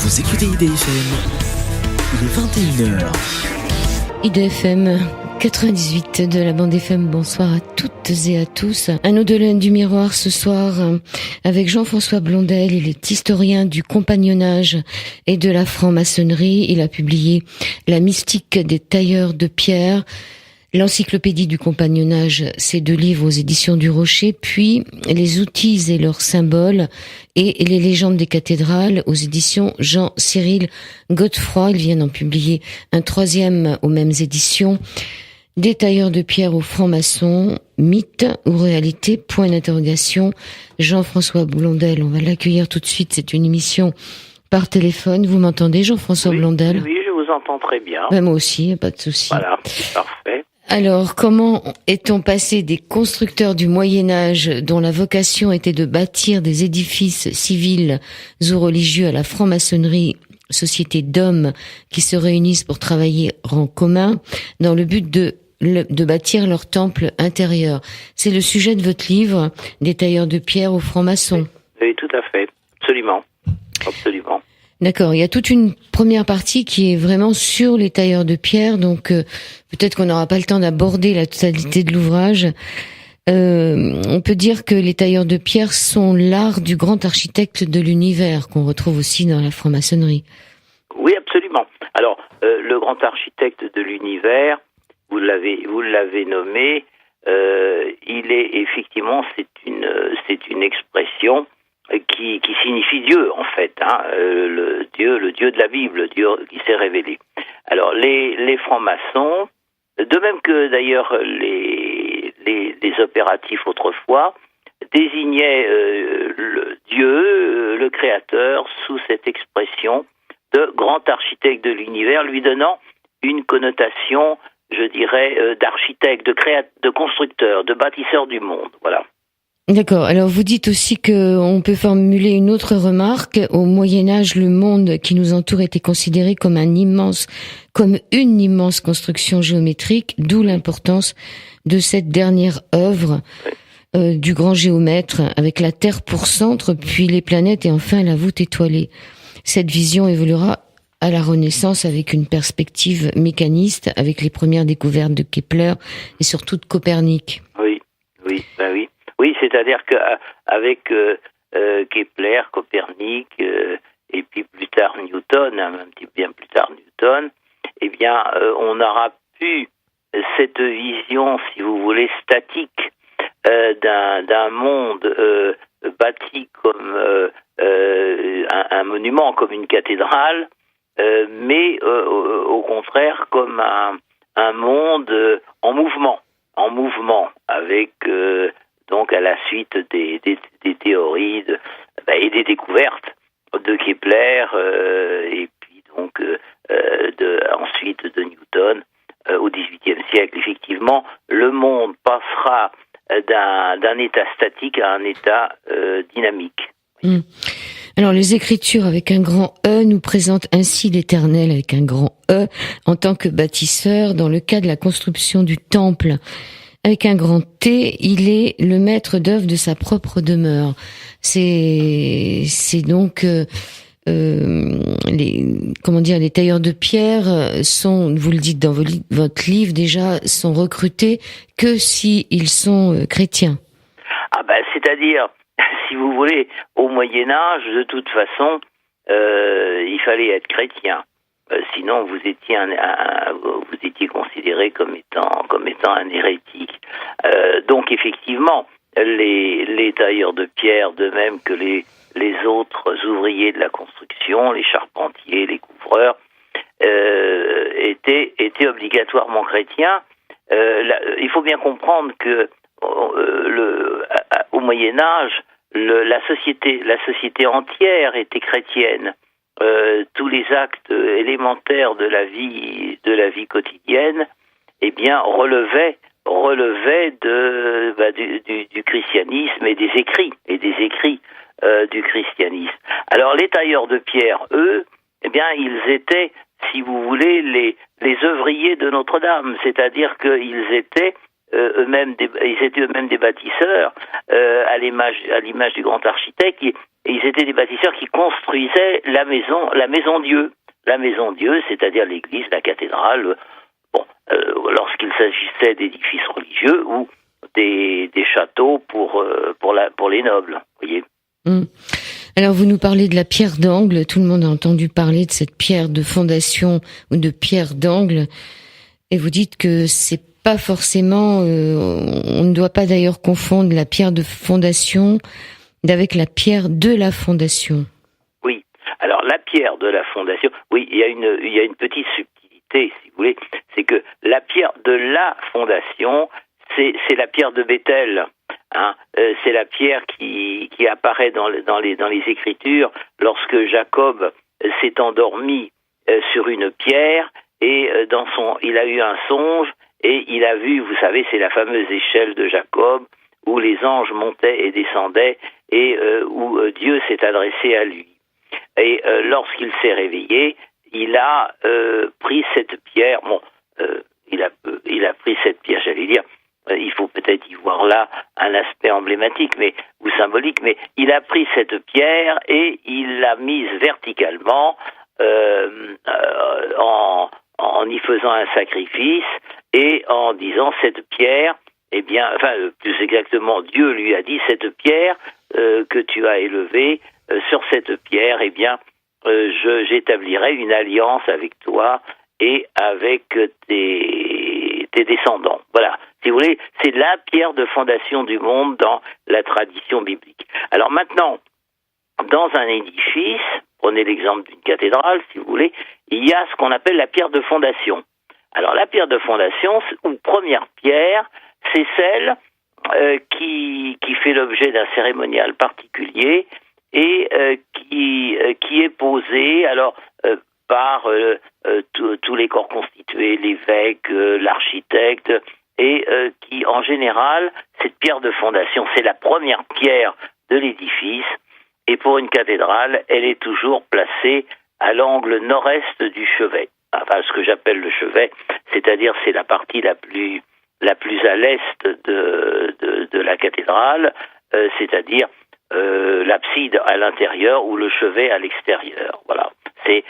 Vous écoutez IDFM, il est 21h. IDFM 98 de la bande FM, bonsoir à toutes et à tous. Un au-delà du miroir ce soir avec Jean-François Blondel. Il est historien du compagnonnage et de la franc-maçonnerie. Il a publié La mystique des tailleurs de pierre, l'encyclopédie du compagnonnage, ces 2 livres aux éditions du Rocher, puis Les outils et leurs symboles et Les légendes des cathédrales aux éditions Jean-Cyril Godefroy. Il vient d'en publier un 3e aux mêmes éditions. Des tailleurs de pierre aux francs-maçons, mythe ou réalité, point d'interrogation. Jean-François Blondel, on va l'accueillir tout de suite, c'est une émission par téléphone. Vous m'entendez, Jean-François Blondel ? Oui, je vous entends très bien. Moi aussi, pas de souci. Voilà, parfait. Alors, comment est-on passé des constructeurs du Moyen-Âge dont la vocation était de bâtir des édifices civils ou religieux à la franc-maçonnerie, société d'hommes qui se réunissent pour travailler en commun dans le but de bâtir leur temple intérieur? C'est le sujet de votre livre, Des tailleurs de pierre aux francs-maçons. Oui, tout à fait. Absolument. Absolument. D'accord, il y a toute une première partie qui est vraiment sur les tailleurs de pierre, donc peut-être qu'on n'aura pas le temps d'aborder la totalité de l'ouvrage. On peut dire que les tailleurs de pierre sont l'art du grand architecte de l'univers, qu'on retrouve aussi dans la franc-maçonnerie. Oui, absolument. Alors, le grand architecte de l'univers, vous l'avez nommé, il est effectivement, c'est une expression qui signifie Dieu, en fait, le Dieu de la Bible, le Dieu qui s'est révélé. Alors, les francs-maçons, de même que d'ailleurs les opératifs autrefois, désignaient le Dieu, le Créateur, sous cette expression de grand architecte de l'univers, lui donnant une connotation, je dirais, d'architecte, de constructeur, de bâtisseur du monde, voilà. D'accord. Alors vous dites aussi que on peut formuler une autre remarque. Au Moyen-Âge, le monde qui nous entoure était considéré comme une immense construction géométrique, d'où l'importance de cette dernière œuvre du grand géomètre, avec la Terre pour centre, puis les planètes et enfin la voûte étoilée. Cette vision évoluera à la Renaissance avec une perspective mécaniste, avec les premières découvertes de Kepler et surtout de Copernic. Oui. Oui, c'est-à-dire qu'avec Kepler, Copernic, et puis plus tard Newton, un petit peu bien plus tard Newton, eh bien, on aura pu cette vision, si vous voulez, statique d'un monde bâti comme un monument, comme une cathédrale, mais au contraire comme un monde en mouvement, avec donc à la suite des théories et des découvertes de Kepler et puis donc ensuite de Newton au XVIIIe siècle. Effectivement, le monde passera d'un état statique à un état dynamique. Alors les Écritures avec un grand E nous présentent ainsi l'Éternel avec un grand E en tant que bâtisseur. Dans le cas de la construction du temple avec un grand T, il est le maître d'œuvre de sa propre demeure. C'est donc les tailleurs de pierre sont, vous le dites dans votre livre déjà, sont recrutés que si ils sont chrétiens. C'est-à-dire, si vous voulez, au Moyen-Âge, de toute façon, il fallait être chrétien. Sinon, vous étiez considéré comme étant un hérétique. Donc, effectivement, les tailleurs de pierre, de même que les autres ouvriers de la construction, les charpentiers, les couvreurs, étaient obligatoirement chrétiens. Il faut bien comprendre que au Moyen Âge, la société entière était chrétienne. Tous les actes élémentaires de la vie quotidienne, eh bien, relevaient du christianisme et des écrits du christianisme. Alors, les tailleurs de pierre, eux, eh bien, ils étaient, si vous voulez, les œuvriers de Notre-Dame, c'est-à-dire qu'ils étaient ils étaient eux-mêmes des bâtisseurs, à l'image du grand architecte. Ils étaient des bâtisseurs qui construisaient la maison Dieu. La maison Dieu, c'est-à-dire l'église, la cathédrale, lorsqu'il s'agissait d'édifices religieux ou des châteaux pour les nobles, voyez. Alors vous nous parlez de la pierre d'angle, tout le monde a entendu parler de cette pierre de fondation ou de pierre d'angle, et vous dites que c'est pas forcément, on ne doit pas d'ailleurs confondre la pierre de fondation avec la pierre de la fondation. Oui, alors la pierre de la fondation, oui, il y a une petite subtilité, si vous voulez, c'est que la pierre de la fondation, c'est la pierre de Béthel. C'est la pierre qui apparaît dans les Écritures lorsque Jacob s'est endormi sur une pierre et il a eu un songe et il a vu, vous savez, c'est la fameuse échelle de Jacob où les anges montaient et descendaient et où Dieu s'est adressé à lui. Et lorsqu'il s'est réveillé, il a pris cette pierre. Il a pris cette pierre, j'allais dire. Il faut peut-être y voir là un aspect emblématique ou symbolique, mais il a pris cette pierre et il l'a mise verticalement en y faisant un sacrifice et en disant cette pierre, plus exactement, Dieu lui a dit cette pierre que tu as élevée, sur cette pierre, j'établirai une alliance avec toi et avec tes descendants. Voilà. Si vous voulez, c'est la pierre de fondation du monde dans la tradition biblique. Alors maintenant, dans un édifice, prenez l'exemple d'une cathédrale, si vous voulez, il y a ce qu'on appelle la pierre de fondation. Alors la pierre de fondation, ou première pierre, c'est celle qui fait l'objet d'un cérémonial particulier et qui est posée par tous les corps constitués, l'évêque, l'architecte, et qui, en général, cette pierre de fondation, c'est la première pierre de l'édifice, et pour une cathédrale, elle est toujours placée à l'angle nord-est du chevet. Enfin, ce que j'appelle le chevet, c'est-à-dire c'est la partie la plus à l'est de la cathédrale, c'est-à-dire l'abside à l'intérieur ou le chevet à l'extérieur. Voilà. C'est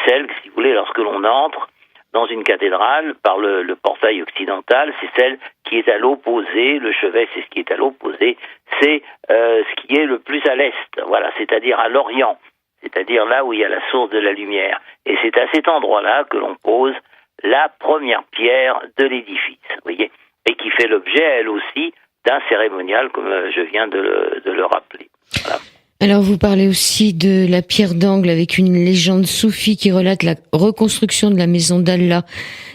celle, si vous voulez, lorsque l'on entre dans une cathédrale par le portail occidental, c'est celle qui est à l'opposé, le chevet c'est ce qui est à l'opposé, c'est ce qui est le plus à l'est, voilà, c'est-à-dire à l'orient, c'est-à-dire là où il y a la source de la lumière. Et c'est à cet endroit-là que l'on pose la première pierre de l'édifice, vous voyez, et qui fait l'objet, elle aussi, d'un cérémonial, comme je viens de le rappeler. Voilà. Alors vous parlez aussi de la pierre d'angle avec une légende soufie qui relate la reconstruction de la maison d'Allah,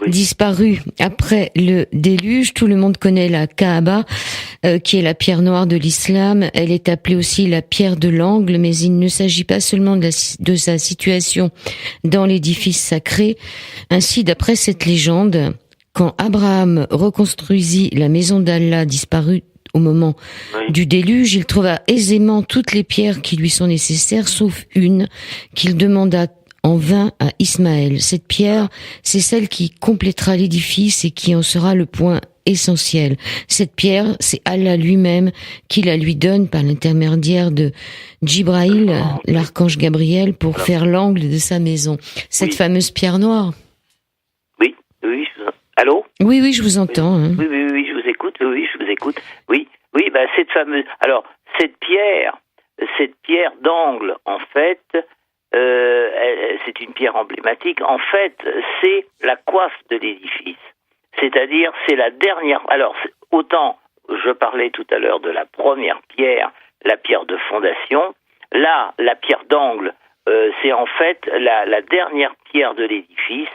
oui, disparue après le déluge. Tout le monde connaît la Kaaba, qui est la pierre noire de l'islam. Elle est appelée aussi la pierre de l'angle, mais il ne s'agit pas seulement de sa situation dans l'édifice sacré. Ainsi, d'après cette légende, quand Abraham reconstruisit la maison d'Allah disparue au moment du déluge, il trouva aisément toutes les pierres qui lui sont nécessaires, sauf une qu'il demanda en vain à Ismaël. Cette pierre, c'est celle qui complétera l'édifice et qui en sera le point essentiel. Cette pierre, c'est Allah lui-même qui la lui donne par l'intermédiaire de Djibraïl, l'archange Gabriel, pour faire l'angle de sa maison. Cette fameuse pierre noire. Oui. Allô ? Oui, je vous entends. Hein. Oui, je vous écoute. Oui, je vous écoute. Oui, cette fameuse. Alors, cette pierre d'angle, en fait, c'est une pierre emblématique. En fait, c'est la coiffe de l'édifice. C'est-à-dire, c'est la dernière. Alors, autant je parlais tout à l'heure de la première pierre, la pierre de fondation. Là, la pierre d'angle, c'est en fait la dernière pierre de l'édifice,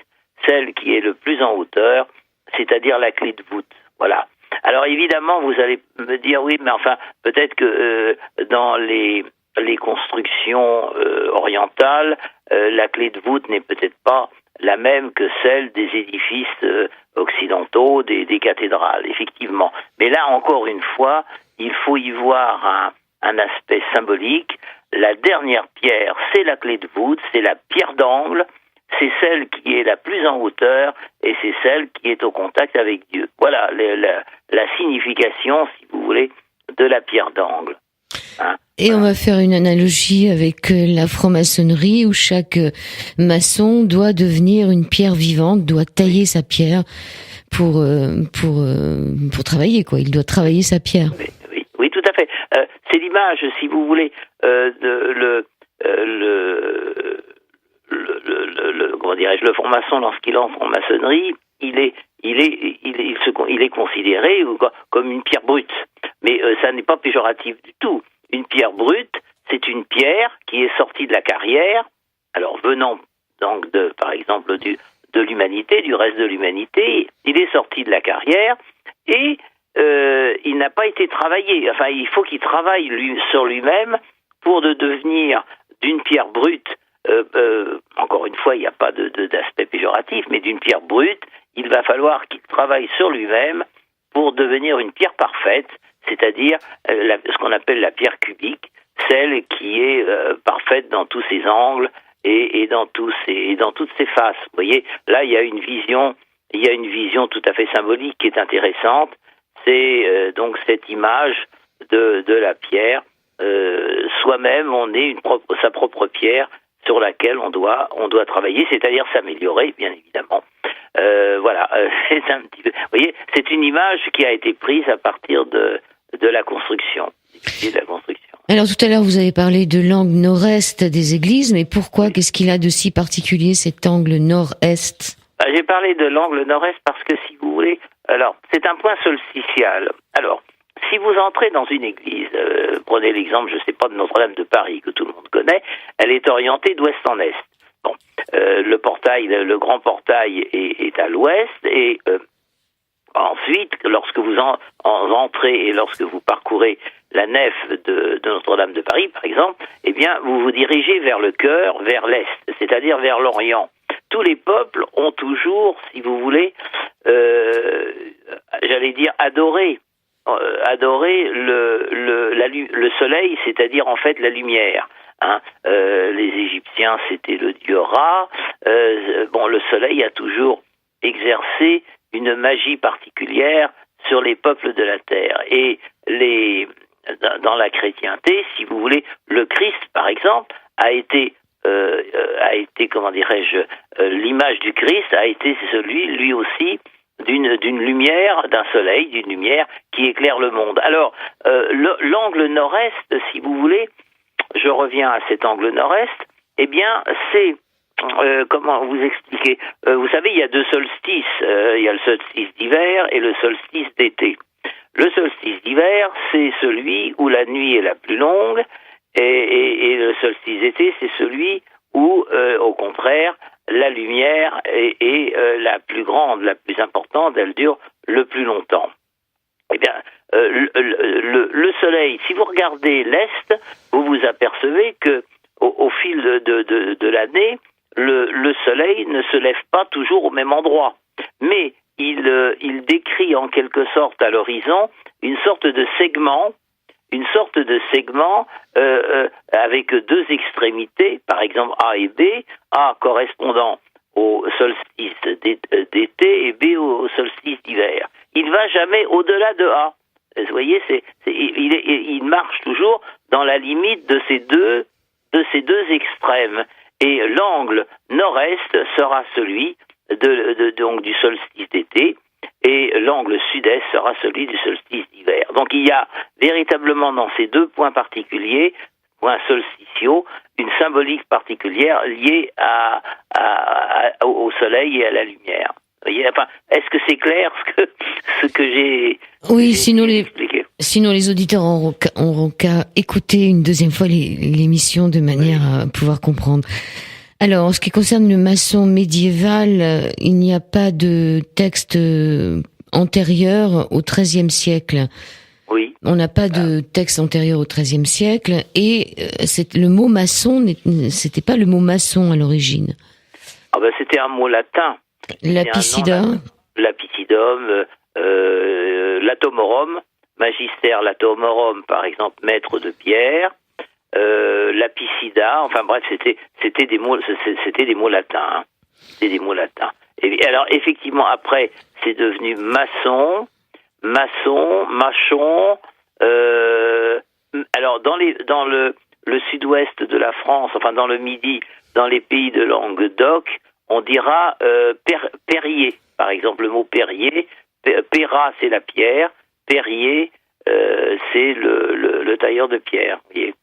celle qui est le plus en hauteur, c'est-à-dire la clé de voûte. Voilà. Alors évidemment, vous allez me dire, oui, mais enfin, peut-être que dans les constructions orientales, la clé de voûte n'est peut-être pas la même que celle des édifices occidentaux, des cathédrales, effectivement. Mais là, encore une fois, il faut y voir un aspect symbolique. La dernière pierre, c'est la clé de voûte, c'est la pierre d'angle, c'est celle qui est la plus en hauteur et c'est celle qui est au contact avec Dieu. Voilà la signification, si vous voulez, de la pierre d'angle. Hein? Et on va faire une analogie avec la franc-maçonnerie où chaque maçon doit devenir une pierre vivante, doit tailler sa pierre pour travailler, quoi. Il doit travailler sa pierre. Oui, tout à fait. C'est l'image, si vous voulez, comment dirais-je, le franc-maçon lorsqu'il entre en maçonnerie, il est considéré comme une pierre brute. Mais ça n'est pas péjoratif du tout. Une pierre brute, c'est une pierre qui est sortie de la carrière, alors venant donc par exemple de l'humanité, du reste de l'humanité, il est sorti de la carrière et il n'a pas été travaillé. Enfin, il faut qu'il travaille sur lui-même pour devenir d'une pierre brute. Encore une fois, il n'y a pas d'aspect péjoratif, mais d'une pierre brute, il va falloir qu'il travaille sur lui-même pour devenir une pierre parfaite, c'est-à-dire ce qu'on appelle la pierre cubique, celle qui est parfaite dans tous ses angles et dans toutes ses faces. Vous voyez, là il y a une vision tout à fait symbolique qui est intéressante. C'est donc cette image de la pierre. Soi-même, on est sa propre pierre sur laquelle on doit travailler, c'est-à-dire s'améliorer, bien évidemment. Voilà, c'est un petit peu. Vous voyez, c'est une image qui a été prise à partir de la construction, de la construction. Alors tout à l'heure, vous avez parlé de l'angle nord-est des églises, mais pourquoi? Qu'est-ce qu'il a de si particulier cet angle nord-est? J'ai parlé de l'angle nord-est parce que, si vous voulez, alors c'est un point solsticial. Alors, si vous entrez dans une église, prenez l'exemple, je ne sais pas, de Notre-Dame de Paris, que tout le monde connaît, elle est orientée d'ouest en est. Bon, le grand portail est à l'ouest et ensuite, lorsque vous en entrez et lorsque vous parcourez la nef de Notre-Dame de Paris, par exemple, eh bien, vous vous dirigez vers le cœur, vers l'est, c'est-à-dire vers l'Orient. Tous les peuples ont toujours, si vous voulez, j'allais dire adorer le soleil, c'est-à-dire en fait la lumière. Hein, les Égyptiens, c'était le dieu Ra. Le soleil a toujours exercé une magie particulière sur les peuples de la terre. Et dans la chrétienté, si vous voulez, le Christ, par exemple, a été, comment dirais-je, l'image du Christ a été celui, lui aussi, d'une lumière, d'un soleil, d'une lumière qui éclaire le monde. Alors, l'angle nord-est, si vous voulez, je reviens à cet angle nord-est, eh bien, c'est, comment vous expliquer, vous savez, il y a deux solstices, il y a le solstice d'hiver et le solstice d'été. Le solstice d'hiver, c'est celui où la nuit est la plus longue, et le solstice d'été, c'est celui où, au contraire, la lumière est la plus grande, la plus importante, elle dure le plus longtemps. Eh bien, le soleil, si vous regardez l'est, vous vous apercevez que au fil de l'année, le soleil ne se lève pas toujours au même endroit, mais il décrit en quelque sorte à l'horizon une sorte de segment avec deux extrémités, par exemple A et B, A correspondant au solstice d'été et B au solstice d'hiver. Il ne va jamais au-delà de A. Vous voyez, il marche toujours dans la limite de ces deux extrêmes. Et l'angle nord-est sera celui donc du solstice d'été, et l'angle sud-est sera celui du solstice d'hiver. Donc il y a véritablement dans ces deux points particuliers, points solsticiaux, une symbolique particulière liée au soleil et à la lumière. Vous voyez, enfin, est-ce que c'est clair ce que j'ai expliqué? Sinon les auditeurs auront qu'à écouter une deuxième fois l'émission de manière à pouvoir comprendre. Alors, en ce qui concerne le maçon médiéval, il n'y a pas de texte antérieur au XIIIe siècle. Oui. On n'a pas de texte antérieur au XIIIe siècle, et le mot maçon, c'était pas le mot maçon à l'origine. Ah ben, c'était un mot latin. Lapicidum. Lapicidum, latomorum, magister latomorum, par exemple, maître de pierre. Lapicida, enfin bref, c'était des mots latins. Hein. C'est des mots latins. Et alors, effectivement, après, c'est devenu maçon, machon. Alors, dans le sud-ouest de la France, enfin dans le Midi, dans les pays de Languedoc, on dira perrier. Par exemple, le mot perrier, perra, c'est la pierre, perrier, c'est le tailleur de pierre. Vous voyez.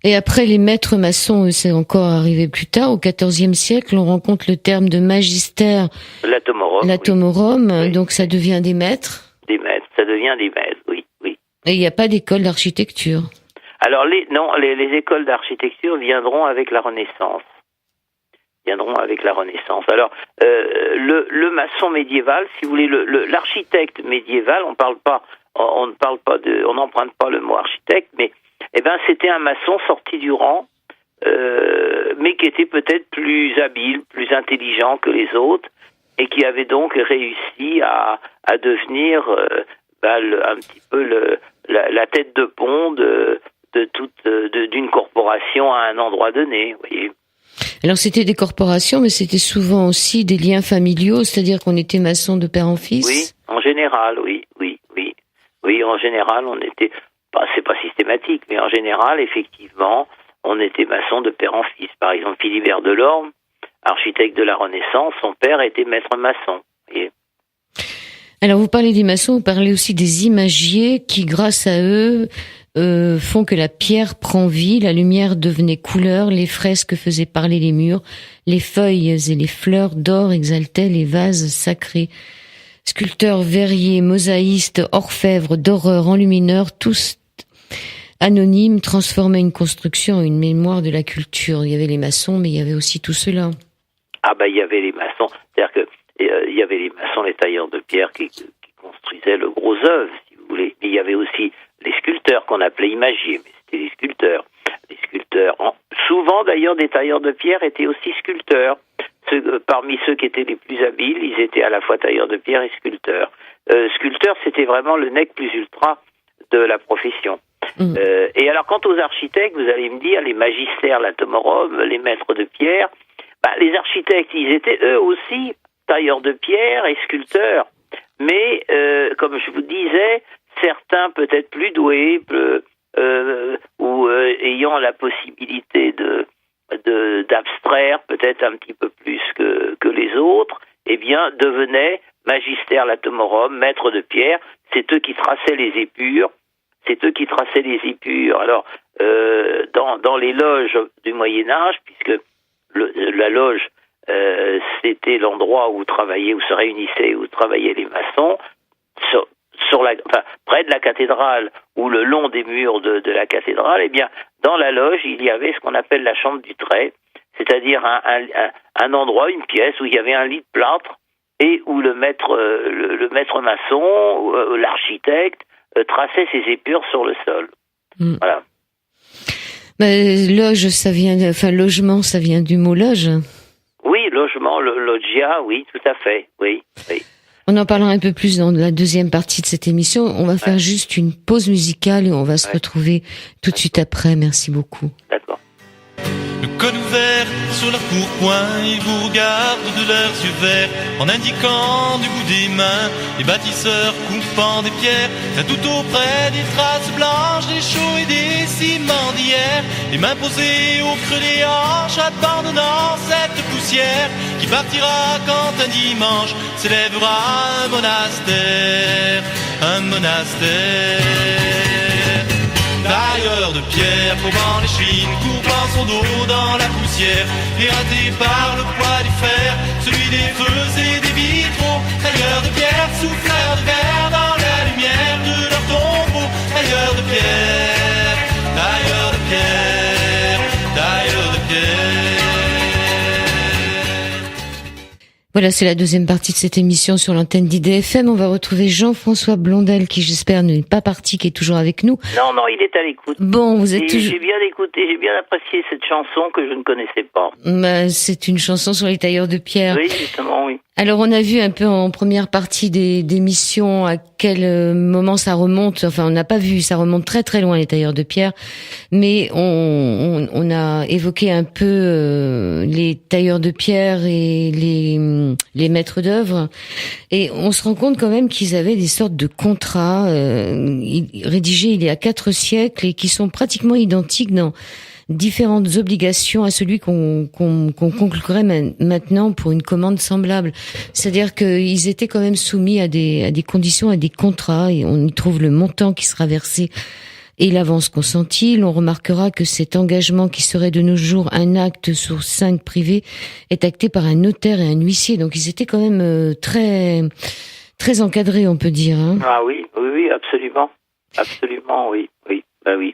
Et après, les maîtres maçons, c'est encore arrivé plus tard, au XIVe siècle, on rencontre le terme de magister latomorum, oui. Donc ça devient des maîtres. Ça devient des maîtres, oui. Et il n'y a pas d'école d'architecture. Alors, les écoles d'architecture viendront avec la Renaissance. Alors, le maçon médiéval, si vous voulez, l'architecte médiéval, on n'emprunte pas le mot architecte, mais c'était un maçon sorti du rang, mais qui était peut-être plus habile, plus intelligent que les autres, et qui avait donc réussi à devenir un petit peu la tête de pont d'une corporation à un endroit donné, vous voyez. Alors c'était des corporations, mais c'était souvent aussi des liens familiaux, c'est-à-dire qu'on était maçon de père en fils. Oui, en général, oui. Oui, en général, on était, c'est pas systématique, mais en général, effectivement, on était maçon de père en fils. Par exemple, Philibert Delorme, architecte de la Renaissance, son père était maître maçon. Vous voyez. Alors vous parlez des maçons, vous parlez aussi des imagiers qui, grâce à eux, font que la pierre prend vie, la lumière devenait couleur, les fresques faisaient parler les murs, les feuilles et les fleurs d'or exaltaient les vases sacrés. Sculpteurs, verriers, mosaïstes, orfèvres, doreurs, enlumineurs, tous anonymes, transformaient une construction en une mémoire de la culture. Il y avait les maçons, mais il y avait aussi tout cela. Il y avait les maçons, c'est-à-dire que il y avait les maçons, les tailleurs de pierre qui construisaient le gros œuvre, si vous voulez. Mais il y avait aussi les sculpteurs qu'on appelait imagiers, mais c'était les sculpteurs. Souvent, d'ailleurs, des tailleurs de pierre étaient aussi sculpteurs. Parmi ceux qui étaient les plus habiles, ils étaient à la fois tailleurs de pierre et sculpteurs. Sculpteurs, c'était vraiment le nec plus ultra de la profession. Et alors, quant aux architectes, vous allez me dire, les magistères latomorum, les maîtres de pierre, les architectes, ils étaient eux aussi tailleurs de pierre et sculpteurs. Mais, comme je vous disais, certains peut-être plus doués ou ayant la possibilité d'abstraire peut-être un petit peu plus que les autres, devenaient magistères latomorum, maîtres de pierre. C'est eux qui traçaient les épures. Alors, dans les loges du Moyen-Âge, puisque la loge, c'était l'endroit où se réunissaient, où travaillaient les maçons, près de la cathédrale ou le long des murs de la cathédrale, dans la loge, il y avait ce qu'on appelle la chambre du trait, c'est-à-dire un endroit, une pièce où il y avait un lit de plâtre et où le maître maçon, l'architecte, traçait ses épures sur le sol. Voilà. Loge, logement, ça vient du mot loge. Oui, logement, loggia, oui, tout à fait, oui. On en parlera un peu plus dans la deuxième partie de cette émission. On va faire juste une pause musicale et on va se retrouver tout de suite après. Merci beaucoup. D'accord. Le col ouvert sur leur pourpoint, ils vous regardent de leurs yeux verts en indiquant du bout des mains les bâtisseurs coupant des pierres, tout auprès des traces blanches, des chaux et des ciments d'hier, les mains posées au creux des hanches, abandonnant cette poussière qui partira quand un dimanche s'élèvera un monastère. Tailleur de pierre, courbant les chines, courbant son dos dans la poussière, éreinté par le poids du fer, celui des feux et des vitraux. Tailleur de pierre, souffleur de verre dans la lumière de leur tombeau. Tailleur de pierre, tailleur de pierre, tailleur de pierre. Voilà, c'est la deuxième partie de cette émission sur l'antenne d'IDFM. On va retrouver Jean-François Blondel, qui j'espère n'est pas parti, qui est toujours avec nous. Non, il est à l'écoute. Bon, vous êtes toujours... J'ai bien écouté, j'ai bien apprécié cette chanson que je ne connaissais pas. C'est une chanson sur les tailleurs de pierre. Oui, justement, oui. Alors on a vu un peu en première partie d'émission à quel moment ça remonte. Enfin, on n'a pas vu, ça remonte très très loin les tailleurs de pierre, mais on a évoqué un peu les tailleurs de pierre et les maîtres d'œuvre, et on se rend compte quand même qu'ils avaient des sortes de contrats rédigés il y a 4 siècles et qui sont pratiquement identiques dans différentes obligations à celui qu'on conclurait maintenant pour une commande semblable. C'est-à-dire qu'ils étaient quand même soumis à des conditions, à des contrats, et on y trouve le montant qui sera versé et l'avance consentie. L'on remarquera que cet engagement, qui serait de nos jours un acte sur 5 privé, est acté par un notaire et un huissier. Donc ils étaient quand même très très encadrés, on peut dire. Hein. Ah oui, absolument, oui. Bah oui.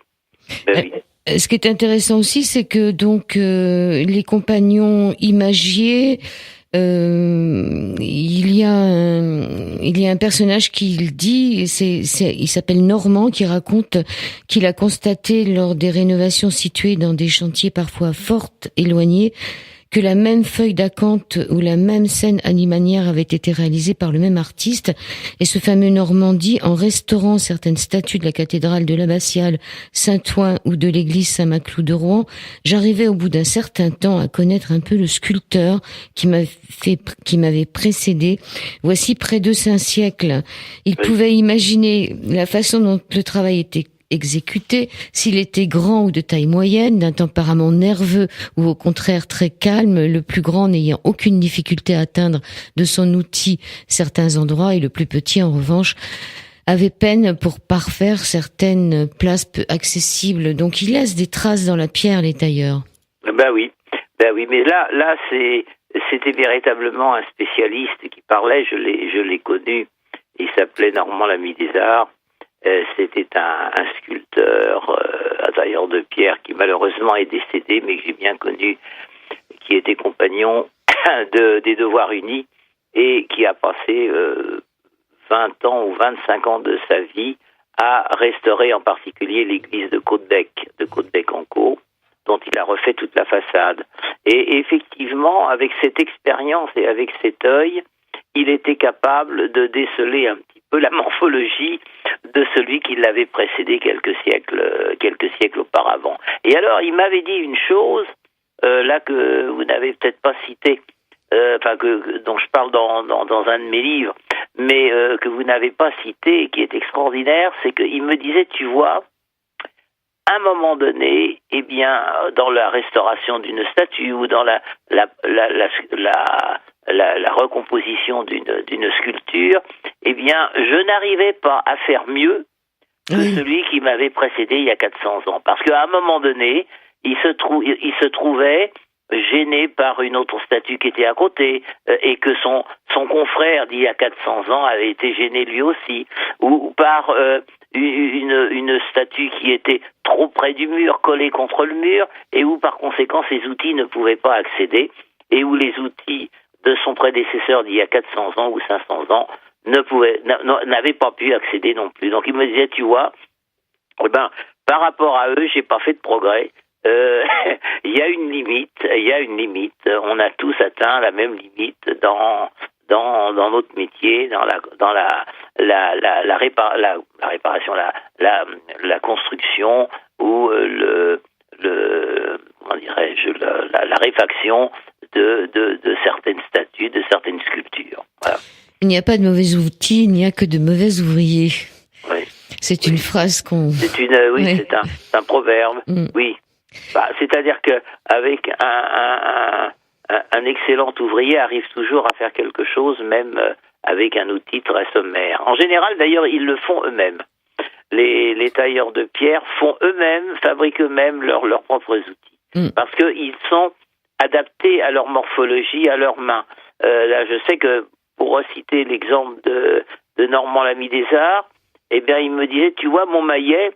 Ce qui est intéressant aussi, c'est que donc les compagnons imagiers, il y a un personnage qui le dit, il s'appelle Normand, qui raconte qu'il a constaté lors des rénovations situées dans des chantiers parfois fort éloignés que la même feuille d'acanthe ou la même scène animalière avait été réalisée par le même artiste. Et ce fameux Normand dit, en restaurant certaines statues de la cathédrale de l'Abbatiale Saint-Ouen ou de l'église Saint-Maclou de Rouen, j'arrivais au bout d'un certain temps à connaître un peu le sculpteur qui m'avait précédé. Voici près de 5 siècles. Il pouvait imaginer la façon dont le travail était exécuté, s'il était grand ou de taille moyenne, d'un tempérament nerveux ou au contraire très calme, le plus grand n'ayant aucune difficulté à atteindre de son outil certains endroits, et le plus petit en revanche avait peine pour parfaire certaines places peu accessibles. Donc il laisse des traces dans la pierre, les tailleurs. Ben oui, mais là c'était véritablement un spécialiste qui parlait, je l'ai connu, il s'appelait Normand l'ami des Arts. C'était un sculpteur, un tailleur de pierre qui malheureusement est décédé, mais que j'ai bien connu, qui était compagnon des Devoirs Unis et qui a passé 20 ans ou 25 ans de sa vie à restaurer en particulier l'église de Côte-Bec-en-Caux, dont il a refait toute la façade. Et effectivement, avec cette expérience et avec cet œil, il était capable de déceler un petit peu la morphologie de celui qui l'avait précédé quelques siècles auparavant. Et alors, il m'avait dit une chose, là que vous n'avez peut-être pas cité, dont je parle dans un de mes livres, mais que vous n'avez pas cité et qui est extraordinaire, c'est qu'il me disait, tu vois, à un moment donné, eh bien, dans la restauration d'une statue ou dans la recomposition d'une sculpture, eh bien, je n'arrivais pas à faire mieux que celui qui m'avait précédé il y a 400 ans. Parce qu'à un moment donné, il se trouvait gêné par une autre statue qui était à côté, et que son confrère d'il y a 400 ans avait été gêné lui aussi, ou par une statue qui était trop près du mur, collée contre le mur, et où par conséquent ses outils ne pouvaient pas accéder, et où les outils de son prédécesseur d'il y a 400 ans ou 500 ans n'avaient pas pu accéder non plus. Donc il me disait, tu vois, par rapport à eux, j'ai pas fait de progrès. Il y a une limite. On a tous atteint la même limite dans notre métier, dans la réparation, la construction ou la réfaction de certaines statues, de certaines sculptures. Voilà. Il n'y a pas de mauvais outils, il n'y a que de mauvais ouvriers. Oui. C'est une phrase qu'on... C'est un proverbe, oui. C'est-à-dire que avec un excellent ouvrier arrive toujours à faire quelque chose, même avec un outil très sommaire. En général, d'ailleurs, ils le font eux-mêmes. Les tailleurs de pierre fabriquent eux-mêmes leurs propres outils. Parce qu'ils sont adaptés à leur morphologie, à leurs mains. Là, je sais que, pour reciter l'exemple de Normand l'ami des Arts, eh bien, il me disait, tu vois, mon maillet,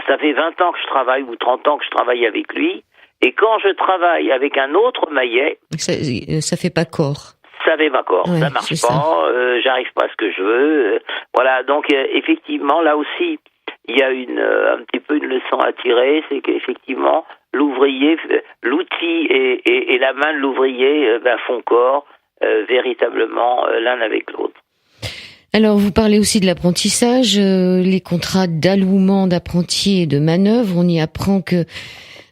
ça fait 20 ans que je travaille, ou 30 ans que je travaille avec lui, et quand je travaille avec un autre maillet... Ça fait pas corps. Ça fait pas corps, ça marche pas, j'arrive pas à ce que je veux. Voilà, donc effectivement, là aussi, il y a un petit peu une leçon à tirer, c'est qu'effectivement, l'ouvrier, l'outil et la main de l'ouvrier font corps, véritablement l'un avec l'autre. Alors, vous parlez aussi de l'apprentissage, les contrats d'allouement d'apprentis et de manœuvre. On y apprend que,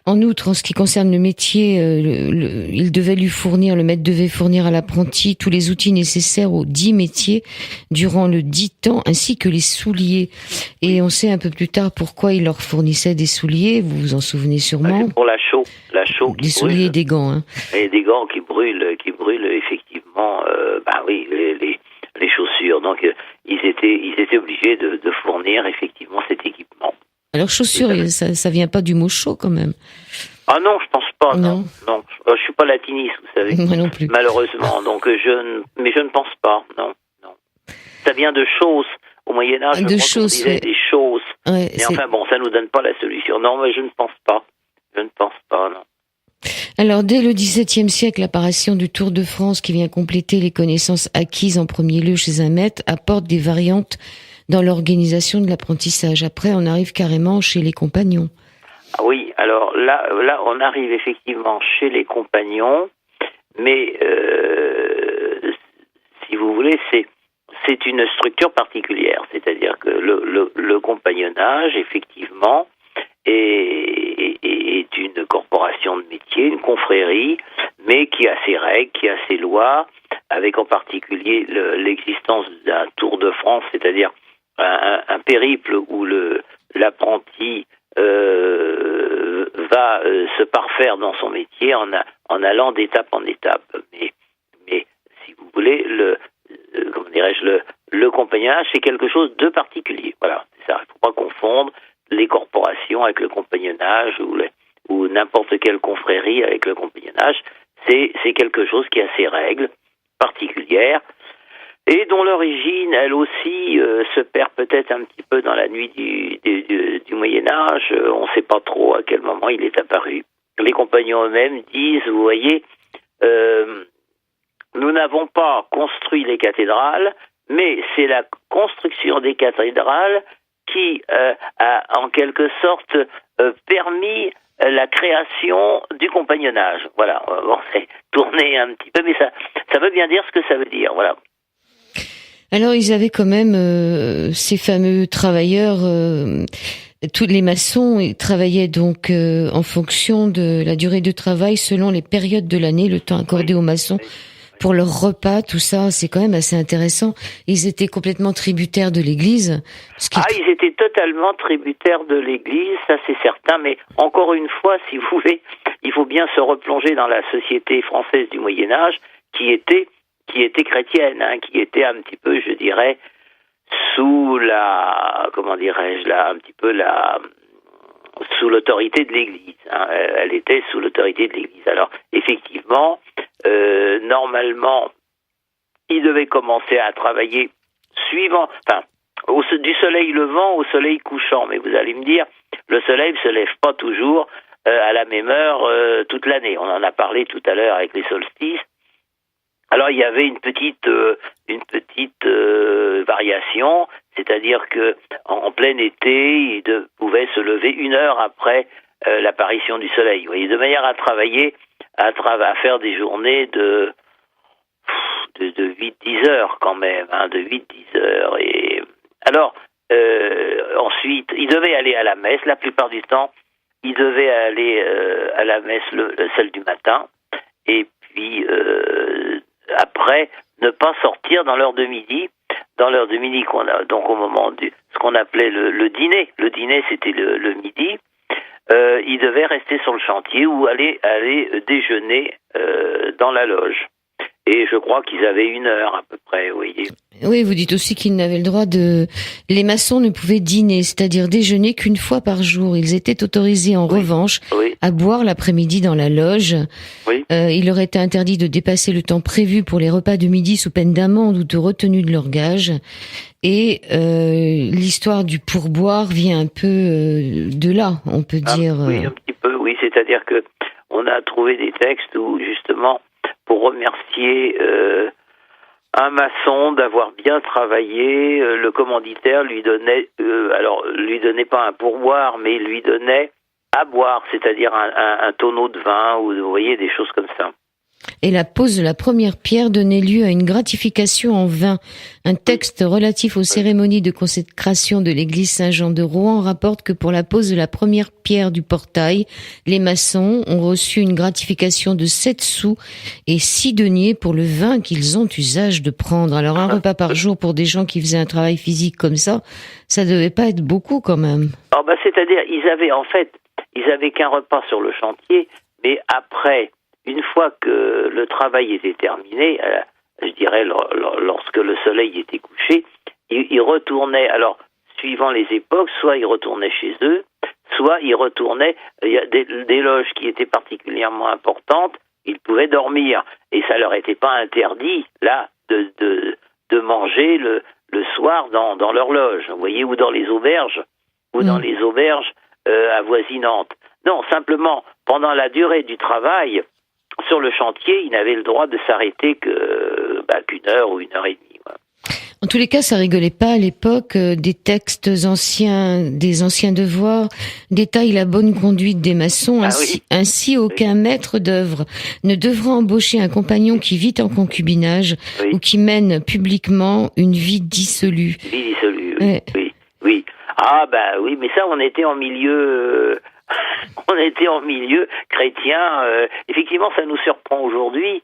en outre, en ce qui concerne le métier, le maître devait fournir à l'apprenti tous les outils nécessaires aux 10 métiers durant le 10 temps, ainsi que les souliers. Et on sait un peu plus tard pourquoi il leur fournissait des souliers, vous vous en souvenez sûrement. Pour la chaux des souliers et des gants. Hein. Et des gants qui brûlent effectivement, les chaussures. Donc ils étaient obligés de fournir effectivement cet équipement. Alors chaussures, ça vient pas du mot chaud quand même. Ah non, je pense pas. Non. Je suis pas latiniste, vous savez. Moi non plus. Malheureusement. Donc je ne pense pas. Non. Ça vient de choses. Au Moyen Âge, de choses, ouais. Des choses. Ouais, mais enfin bon, ça nous donne pas la solution. Non, mais je ne pense pas. Non. Alors, dès le XVIIe siècle, l'apparition du Tour de France, qui vient compléter les connaissances acquises en premier lieu chez un maître, apporte des variantes dans l'organisation de l'apprentissage. Après, on arrive carrément chez les compagnons. Oui, alors là, on arrive effectivement chez les compagnons, mais si vous voulez, c'est une structure particulière. C'est-à-dire que le compagnonnage, effectivement, est une corporation de métier, une confrérie, mais qui a ses règles, qui a ses lois, avec en particulier l'existence d'un Tour de France, c'est-à-dire un périple où l'apprenti va se parfaire dans son métier en allant d'étape en étape. Mais si vous voulez, le compagnonnage, c'est quelque chose de particulier. Voilà, c'est ça. Il ne faut pas confondre les corporations avec le compagnonnage ou n'importe quelle confrérie avec le compagnonnage. C'est quelque chose qui a ses règles particulières et dont l'origine, elle aussi, se perd peut-être un petit peu dans la nuit du Moyen-Âge. On ne sait pas trop à quel moment il est apparu. Les compagnons eux-mêmes disent, vous voyez, nous n'avons pas construit les cathédrales, mais c'est la construction des cathédrales qui a en quelque sorte permis la création du compagnonnage. Voilà, on s'est tourné un petit peu, mais ça veut bien dire ce que ça veut dire, voilà. Alors, ils avaient quand même ces fameux travailleurs, tous les maçons, ils travaillaient donc en fonction de la durée de travail selon les périodes de l'année, le temps accordé aux maçons. Pour leur repas, tout ça, c'est quand même assez intéressant. Ils étaient complètement tributaires de l'Église. Ils étaient totalement tributaires de l'Église, ça c'est certain, mais encore une fois, si vous voulez, il faut bien se replonger dans la société française du Moyen-Âge, qui était chrétienne, qui était un petit peu, je dirais, sous sous l'autorité de l'Église. Elle était sous l'autorité de l'Église. Alors, effectivement, normalement, il devait commencer à travailler du soleil levant au soleil couchant. Mais vous allez me dire, le soleil ne se lève pas toujours à la même heure toute l'année. On en a parlé tout à l'heure avec les solstices. Alors, il y avait une petite variation, c'est-à-dire que en plein été, il pouvait se lever 1 heure après l'apparition du soleil. Vous voyez, de manière à travailler, à faire des journées de 8-10 heures quand même, de 8-10 heures. Et alors, ensuite, il devait aller à la messe. La plupart du temps, il devait aller à la messe celle du matin. Et puis, après, ne pas sortir dans l'heure de midi. Dans l'heure de midi, donc au moment ce qu'on appelait le dîner. Le dîner, c'était le midi. Il devait rester sur le chantier ou aller déjeuner dans la loge. Et je crois qu'ils avaient 1 heure à peu près, vous voyez. Oui, vous dites aussi qu'ils n'avaient le droit les maçons ne pouvaient dîner, c'est-à-dire déjeuner qu'1 fois par jour. Ils étaient autorisés en revanche à boire l'après-midi dans la loge. Oui. Il leur était interdit de dépasser le temps prévu pour les repas de midi sous peine d'amende ou de retenue de leur gage. Et l'histoire du pourboire vient un peu de là, on peut dire. Oui, un petit peu, oui. C'est-à-dire que on a trouvé des textes où, justement, pour remercier un maçon d'avoir bien travaillé, le commanditaire lui donnait pas un pourboire, mais lui donnait à boire, c'est-à-dire un tonneau de vin, ou vous voyez, des choses comme ça. et la pose de la première pierre donnait lieu à une gratification en vin. Un texte relatif aux cérémonies de consécration de l'église Saint-Jean de Rouen rapporte que pour la pose de la première pierre du portail, les maçons ont reçu une gratification de 7 sous et 6 deniers pour le vin qu'ils ont usage de prendre. Alors un repas par jour pour des gens qui faisaient un travail physique comme ça devait pas être beaucoup quand même. C'est-à-dire, ils avaient qu'un repas sur le chantier, mais après, une fois que le travail était terminé, je dirais lorsque le soleil était couché, ils retournaient, alors suivant les époques, soit ils retournaient chez eux, soit ils retournaient, il y a des loges qui étaient particulièrement importantes, ils pouvaient dormir, et ça leur était pas interdit, là, de manger le soir dans leur loge, vous voyez, ou dans les auberges, avoisinantes. Non, simplement, pendant la durée du travail, sur le chantier, ils n'avaient le droit de s'arrêter qu'une heure ou 1 heure et demie. Voilà. En tous les cas, ça rigolait pas à l'époque. Des textes anciens, des anciens devoirs détaillent la bonne conduite des maçons. Ainsi, aucun maître d'œuvre ne devra embaucher un compagnon qui vit en concubinage ou qui mène publiquement une vie dissolue. Vie dissolue, oui. Ah oui, mais ça, on était en milieu chrétien. Effectivement, ça nous surprend aujourd'hui,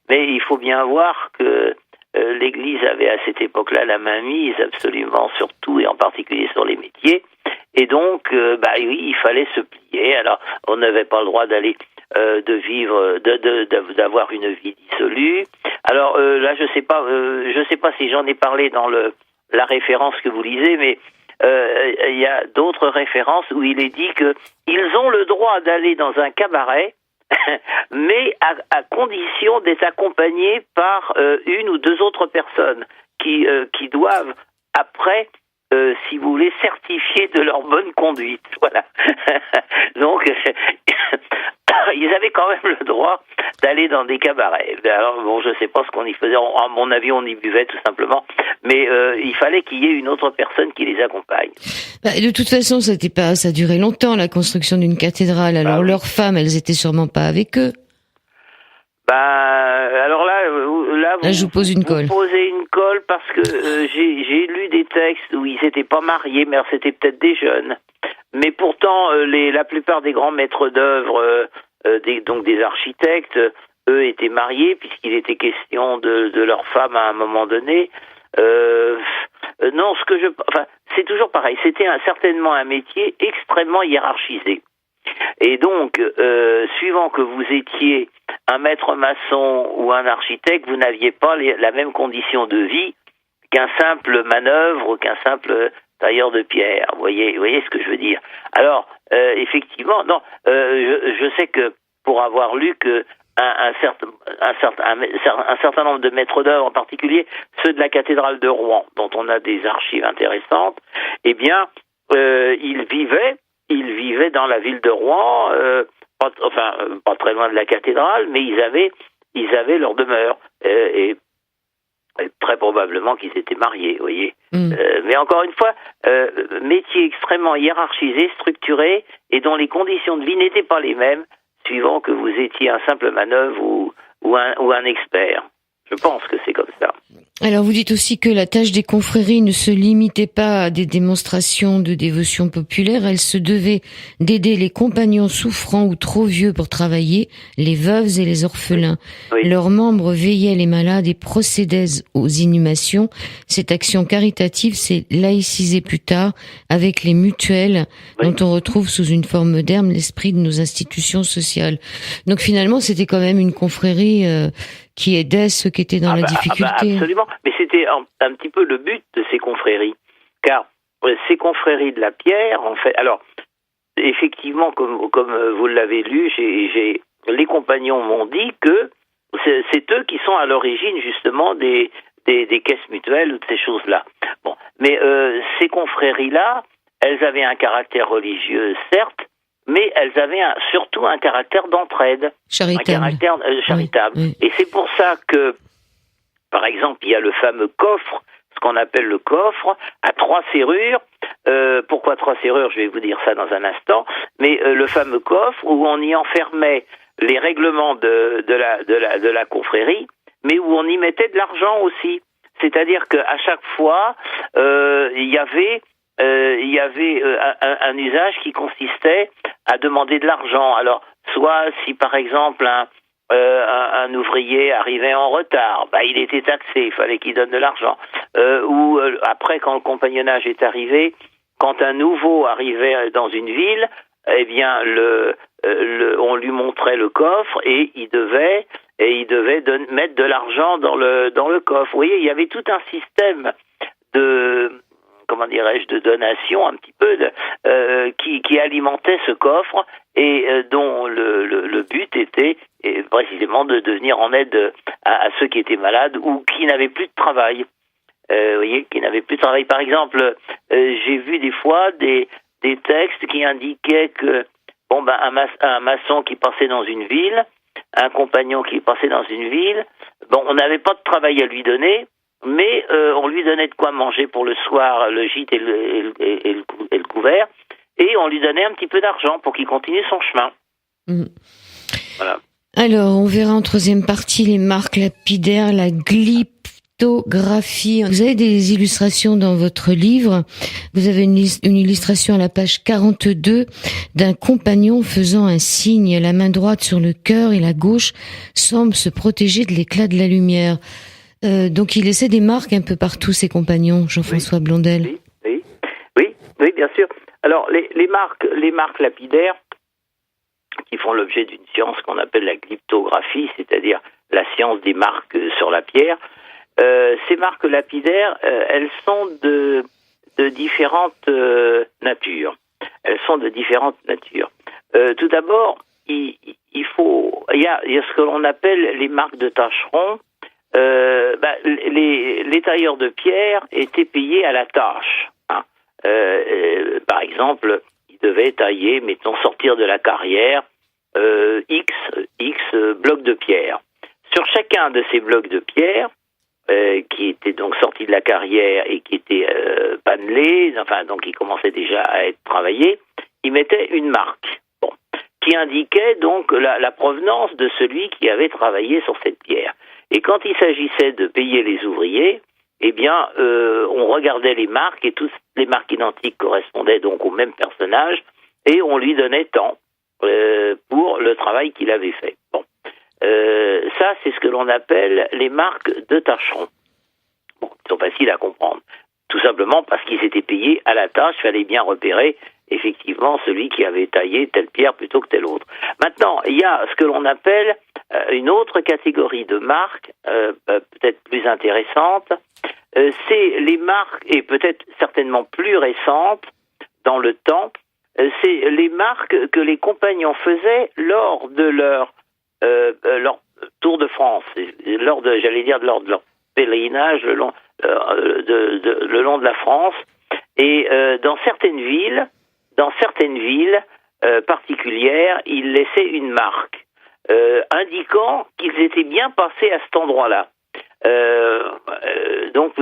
mais il faut bien voir que l'Église avait à cette époque-là la main mise absolument sur tout et en particulier sur les métiers. Et donc, oui, il fallait se plier. Alors, on n'avait pas le droit d'aller d'avoir une vie dissolue. Alors là, je sais pas si j'en ai parlé dans la référence que vous lisez, mais il y a d'autres références où il est dit que ils ont le droit d'aller dans un cabaret, mais à condition d'être accompagnés par 1 ou 2 autres personnes qui doivent après, si vous voulez, certifier de leur bonne conduite. Voilà. Donc, ils avaient quand même le droit d'aller dans des cabarets. Alors, bon, je sais pas ce qu'on y faisait. À mon avis, on y buvait tout simplement. Mais il fallait qu'il y ait une autre personne qui les accompagne. De toute façon, ça durait longtemps, la construction d'une cathédrale. Alors, leurs femmes, elles étaient sûrement pas avec eux. Alors là, je vous pose une colle. Vous posez une colle parce que j'ai lu des textes où ils n'étaient pas mariés, mais c'était peut-être des jeunes. Mais pourtant, la plupart des grands maîtres d'œuvre, donc des architectes, eux étaient mariés puisqu'il était question de leur femme à un moment donné. Non, c'est toujours pareil. C'était certainement un métier extrêmement hiérarchisé. Et donc, suivant que vous étiez un maître maçon ou un architecte, vous n'aviez pas la même condition de vie qu'un simple manœuvre ou qu'un simple tailleur de pierre. Vous voyez ce que je veux dire. Alors, effectivement, non, je sais que pour avoir lu que un certain nombre de maîtres d'œuvre, en particulier ceux de la cathédrale de Rouen, dont on a des archives intéressantes, eh bien, ils vivaient dans la ville de Rouen, pas très loin de la cathédrale, mais ils avaient leur demeure, et très probablement qu'ils étaient mariés, vous voyez. Mais encore une fois, métier extrêmement hiérarchisé, structuré, et dont les conditions de vie n'étaient pas les mêmes, suivant que vous étiez un simple manœuvre ou un expert. Je pense que c'est comme ça. Alors vous dites aussi que la tâche des confréries ne se limitait pas à des démonstrations de dévotion populaire, elle se devait d'aider les compagnons souffrants ou trop vieux pour travailler, les veuves et les orphelins. Oui. Leurs membres veillaient les malades et procédaient aux inhumations. Cette action caritative s'est laïcisée plus tard avec les mutuelles, dont on retrouve sous une forme moderne l'esprit de nos institutions sociales. Donc finalement, c'était quand même une confrérie qui aidait ceux qui étaient dans la difficulté. Absolument, mais c'était un petit peu le but de ces confréries, car ces confréries de la pierre, en fait, alors effectivement, comme vous l'avez lu, les compagnons m'ont dit que c'est eux qui sont à l'origine justement des caisses mutuelles ou de ces choses-là. Bon, mais ces confréries-là, elles avaient un caractère religieux, certes, mais elles avaient surtout un caractère d'entraide, charitable. Un caractère charitable. Oui. Et c'est pour ça que, par exemple, il y a le fameux coffre, ce qu'on appelle le coffre, à 3 serrures. Pourquoi 3 serrures? Je vais vous dire ça dans un instant. Mais le fameux coffre où on y enfermait les règlements de la confrérie, mais où on y mettait de l'argent aussi. C'est-à-dire qu'à chaque fois, il y avait un usage qui consistait à demander de l'argent. Alors, soit si par exemple un ouvrier arrivait en retard, il était taxé, il fallait qu'il donne de l'argent. Ou après, quand le compagnonnage est arrivé, quand un nouveau arrivait dans une ville, eh bien, on lui montrait le coffre et il devait mettre de l'argent dans le coffre. Vous voyez, il y avait tout un système de donation un petit peu qui alimentait ce coffre et dont le but était précisément de venir en aide à ceux qui étaient malades ou qui n'avaient plus de travail. Vous voyez, qui n'avaient plus de travail. Par exemple, j'ai vu des fois des textes qui indiquaient que un maçon qui passait dans une ville, un compagnon qui passait dans une ville, on n'avait pas de travail à lui donner, mais on lui donnait de quoi manger pour le soir, le gîte et le couvert, et on lui donnait un petit peu d'argent pour qu'il continue son chemin. Mmh. Voilà. Alors, on verra en troisième partie les marques lapidaires, la glyptographie. Vous avez des illustrations dans votre livre. Vous avez une illustration à la page 42 d'un compagnon faisant un signe, la main droite sur le cœur et la gauche semble se protéger de l'éclat de la lumière. Donc il essaie des marques un peu partout, ses compagnons, Jean-François Blondel. Oui, bien sûr. Alors les marques lapidaires qui font l'objet d'une science qu'on appelle la glyptographie, c'est-à-dire la science des marques sur la pierre. Ces marques lapidaires, elles sont de différentes natures. Tout d'abord, il y a ce que l'on appelle les marques de tâcheron. Les tailleurs de pierre étaient payés à la tâche. Par exemple, ils devaient tailler, sortir de la carrière X blocs de pierre. Sur chacun de ces blocs de pierre, qui étaient donc sortis de la carrière et qui étaient panelés, donc qui commençaient déjà à être travaillés, ils mettaient une marque, qui indiquait donc la provenance de celui qui avait travaillé sur cette pierre. Et quand il s'agissait de payer les ouvriers, on regardait les marques et toutes les marques identiques correspondaient donc au même personnage et on lui donnait tant pour le travail qu'il avait fait. Ça, c'est ce que l'on appelle les marques de tâcheron. Ils sont faciles à comprendre. Tout simplement parce qu'ils étaient payés à la tâche, il fallait bien repérer effectivement celui qui avait taillé telle pierre plutôt que telle autre. Maintenant, il y a ce que l'on appelle une autre catégorie de marques, peut-être plus intéressante, c'est les marques, et peut-être certainement plus récentes dans le temps, c'est les marques que les compagnons faisaient lors de leur tour de France, lors de leur pèlerinage le long de la France, et dans certaines villes particulières, ils laissaient une marque indiquant qu'ils étaient bien passés à cet endroit-là. Donc,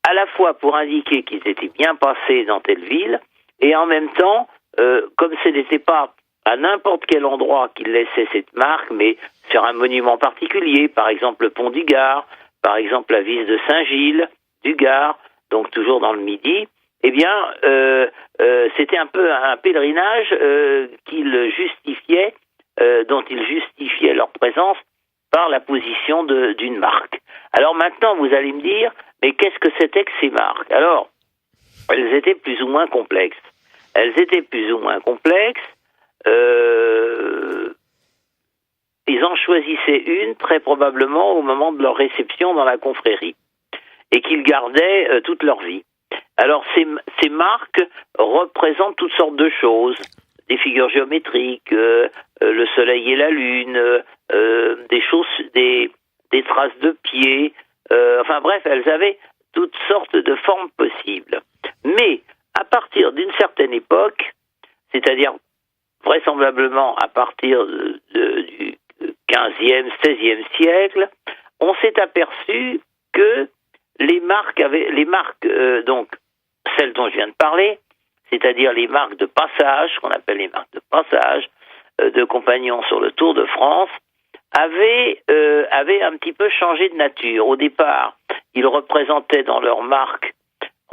à la fois pour indiquer qu'ils étaient bien passés dans telle ville, et en même temps, comme ce n'était pas à n'importe quel endroit qu'ils laissaient cette marque, mais sur un monument particulier, par exemple le pont du Gard, par exemple la vis de Saint-Gilles du Gard, donc toujours dans le Midi, c'était un peu un pèlerinage dont ils justifiaient leur présence par la position d'une marque. Alors maintenant, vous allez me dire, mais qu'est-ce que c'était que ces marques ? Alors, elles étaient plus ou moins complexes. Ils en choisissaient une, très probablement, au moment de leur réception dans la confrérie, et qu'ils gardaient toute leur vie. Alors, ces marques représentent toutes sortes de choses, des figures géométriques, le soleil et la lune, des traces de pieds, bref, elles avaient toutes sortes de formes possibles. Mais, à partir d'une certaine époque, c'est-à-dire vraisemblablement à partir du 15e, 16e siècle, on s'est aperçu que les marques, donc celles dont je viens de parler, c'est-à-dire les marques de passage, qu'on appelle les marques de passage, de compagnons sur le Tour de France avaient un petit peu changé de nature. Au départ, ils représentaient dans leur marque,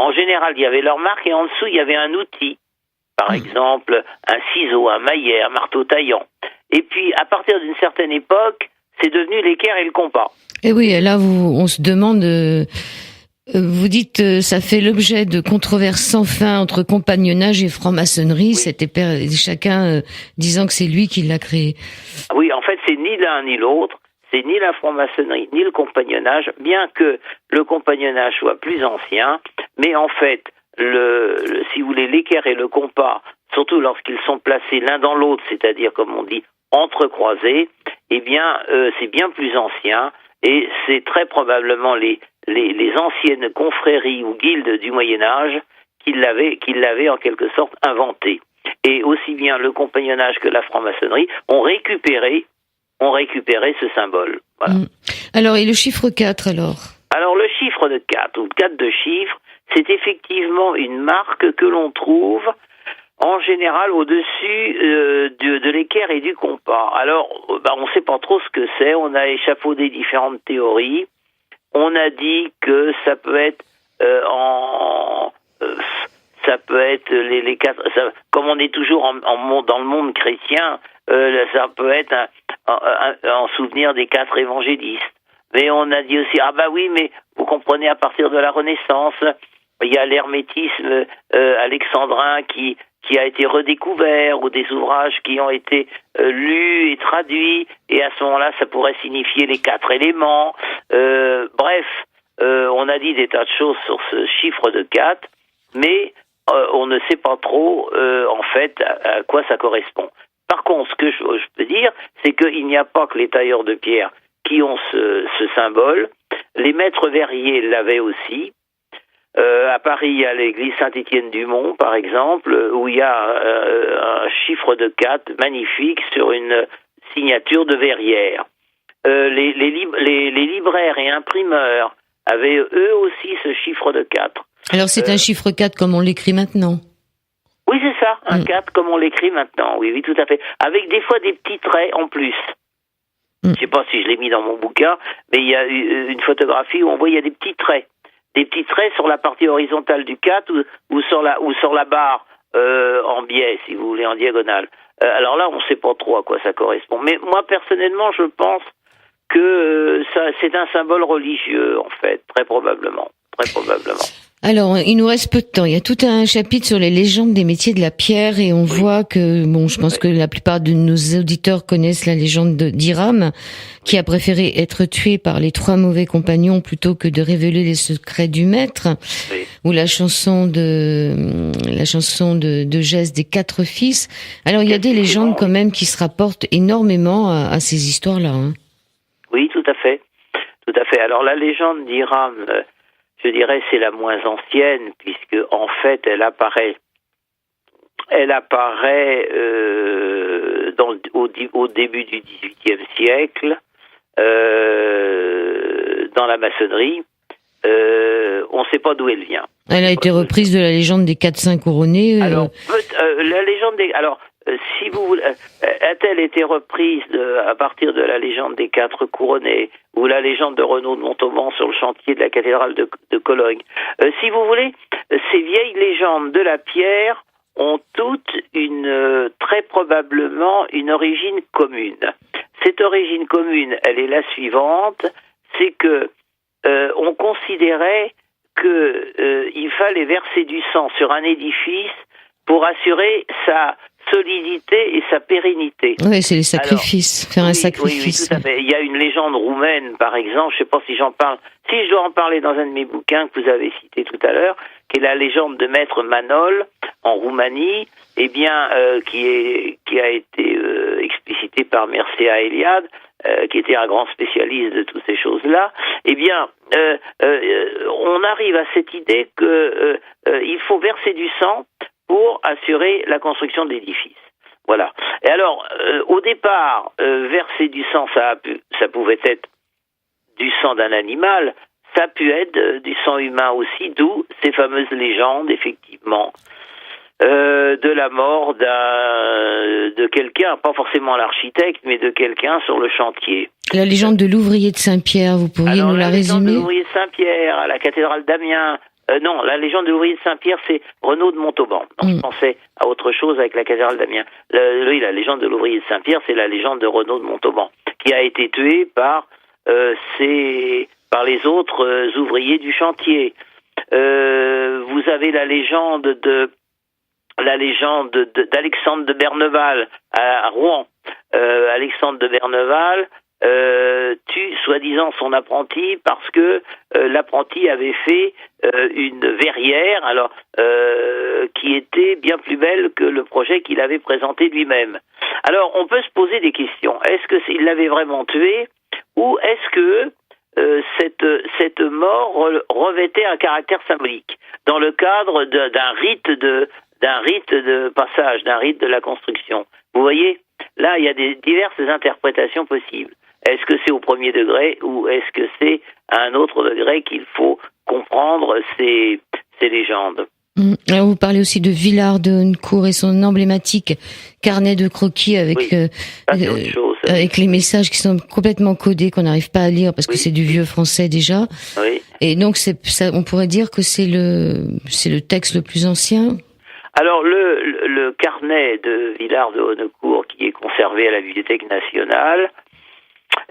en général, il y avait leur marque et en dessous, il y avait un outil. Par exemple, un ciseau, un maillet, un marteau taillant. Et puis, à partir d'une certaine époque, c'est devenu l'équerre et le compas. Et oui, là, on se demande... vous dites, ça fait l'objet de controverses sans fin entre compagnonnage et franc-maçonnerie. Oui. C'était chacun disant que c'est lui qui l'a créé. Oui, en fait, c'est ni l'un ni l'autre. C'est ni la franc-maçonnerie, ni le compagnonnage, bien que le compagnonnage soit plus ancien. Mais en fait, si vous voulez, l'équerre et le compas, surtout lorsqu'ils sont placés l'un dans l'autre, c'est-à-dire, comme on dit, entrecroisés, eh bien, c'est bien plus ancien. Et c'est très probablement les anciennes confréries ou guildes du Moyen-Âge qui l'avaient en quelque sorte inventé. Et aussi bien le compagnonnage que la franc-maçonnerie ont récupéré ce symbole. Voilà. Alors, et le chiffre 4, alors ? Alors, le chiffre de 4, ou 4 de chiffres, c'est effectivement une marque que l'on trouve en général au-dessus de l'équerre et du compas. Alors, on ne sait pas trop ce que c'est. On a échafaudé différentes théories. On a dit que ça peut être les quatre. Comme on est toujours dans le monde chrétien, ça peut être en souvenir des 4 évangélistes. Mais on a dit aussi, mais vous comprenez, à partir de la Renaissance, il y a l'hermétisme alexandrin qui a été redécouvert, ou des ouvrages qui ont été lus et traduits, et à ce moment-là, ça pourrait signifier les 4 éléments. On a dit des tas de choses sur ce chiffre de 4, mais on ne sait pas trop, en fait, à quoi ça correspond. Par contre, ce que je peux dire, c'est qu'il n'y a pas que les tailleurs de pierre qui ont ce symbole. Les maîtres verriers l'avaient aussi. À Paris, il y a l'église Saint-Étienne-du-Mont, par exemple, où il y a un chiffre de 4 magnifique sur une signature de verrière. Les libraires et imprimeurs avaient eux aussi ce chiffre de 4. Alors c'est un chiffre 4 comme on l'écrit maintenant ? Oui, c'est ça, un 4 comme on l'écrit maintenant, oui, tout à fait. Avec des fois des petits traits en plus. Je ne sais pas si je l'ai mis dans mon bouquin, mais il y a une photographie où on voit il y a des petits traits. Des petits traits sur la partie horizontale du 4 ou sur la barre en biais, si vous voulez, en diagonale. Alors là, on ne sait pas trop à quoi ça correspond. Mais moi, personnellement, je pense que c'est un symbole religieux, en fait, très probablement. Alors, il nous reste peu de temps. Il y a tout un chapitre sur les légendes des métiers de la pierre et on voit que, je pense que la plupart de nos auditeurs connaissent la légende d'Hiram, qui a préféré être tué par les 3 mauvais compagnons plutôt que de révéler les secrets du maître, ou la chanson de Geste des 4 fils. Alors, il y a des légendes quand même qui se rapportent énormément à ces histoires-là. Hein. Oui, tout à fait. Alors, la légende d'Hiram, je dirais, c'est la moins ancienne, puisque en fait, elle apparaît au début du XVIIIe siècle dans la maçonnerie. On ne sait pas d'où elle vient. Elle a été reprise de la légende des 4 saints couronnés. Alors, la légende des... Alors, si vous voulez, a-t-elle été reprise à partir de la légende des 4 couronnés ou la légende de Renaud de Montauban sur le chantier de la cathédrale de Cologne? Si vous voulez, ces vieilles légendes de la pierre ont toutes très probablement une origine commune. Cette origine commune, elle est la suivante, c'est que on considérait qu'il fallait verser du sang sur un édifice pour assurer sa solidité et sa pérennité. Oui, c'est les sacrifices, un sacrifice. Oui, tout à fait. Il y a une légende roumaine, par exemple, je ne sais pas si j'en parle, si je dois en parler dans un de mes bouquins que vous avez cité tout à l'heure, qui est la légende de Maître Manol, en Roumanie, qui a été explicitée par Mircea Eliade, qui était un grand spécialiste de toutes ces choses-là. On arrive à cette idée que il faut verser du sang pour assurer la construction de l'édifice. Voilà. Et alors, au départ, verser du sang, ça pouvait être du sang d'un animal, ça a pu être du sang humain aussi, d'où ces fameuses légendes, effectivement, de la mort de quelqu'un, pas forcément l'architecte, mais de quelqu'un sur le chantier. La légende de l'ouvrier de Saint-Pierre, vous pourriez nous la résumer? La légende de l'ouvrier de Saint-Pierre, à la cathédrale d'Amiens. Non, la légende de l'ouvrier de Saint-Pierre, c'est Renaud de Montauban. Donc, je pensais à autre chose avec la cathédrale d'Amiens. La légende de l'ouvrier de Saint-Pierre, c'est la légende de Renaud de Montauban, qui a été tué par les autres ouvriers du chantier. Vous avez la légende d'Alexandre de Berneval à Rouen. Alexandre de Berneval tue soi-disant son apprenti parce que l'apprenti avait fait une verrière qui était bien plus belle que le projet qu'il avait présenté lui-même. Alors on peut se poser des questions. Est-ce que il l'avait vraiment tué ou est-ce que cette mort revêtait un caractère symbolique dans le cadre d'un rite de passage, d'un rite de la construction? Vous voyez, là il y a diverses interprétations possibles. Est-ce que c'est au premier degré ou est-ce que c'est à un autre degré qu'il faut comprendre ces légendes? Alors vous parlez aussi de Villard de Honnecourt et son emblématique carnet de croquis avec avec les messages qui sont complètement codés, qu'on n'arrive pas à lire parce que c'est du vieux français déjà. Oui. Et donc on pourrait dire que c'est le texte le plus ancien. Alors le carnet de Villard de Honnecourt qui est conservé à la Bibliothèque nationale